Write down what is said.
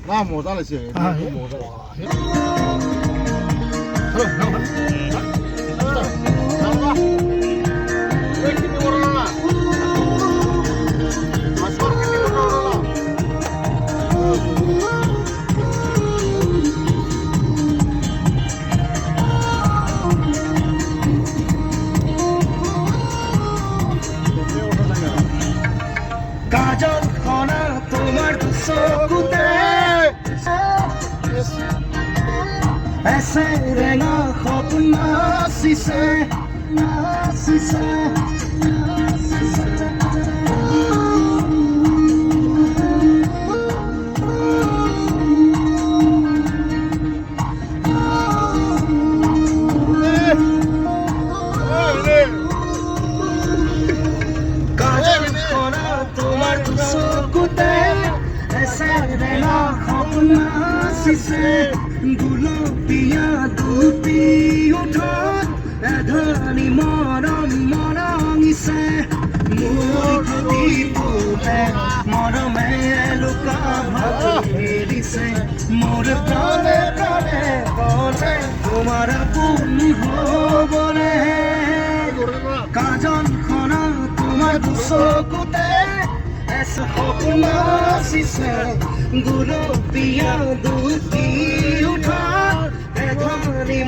না মজা লাগছে মজা কাজল খনা তোমার চকুতে এসে রেঙা সপোন নাচিছে নাচিছে কাজল খনা তোমার চকুতে এসে রেঙা সপোন নাচিছে গুলপীয়া দুটি উঠত এধনি মৰম মৰঙিছে মোৰ গতি বোলে মৰমে লুকা ভাবি দিছে মোৰ প্ৰাণে প্ৰাণে বলে তোমাৰ আপোন হ'বলে কাজলখনা তোমাৰ চকুতে সপোন নাচিছে গুলপীয়া দুটি উঠা এধনি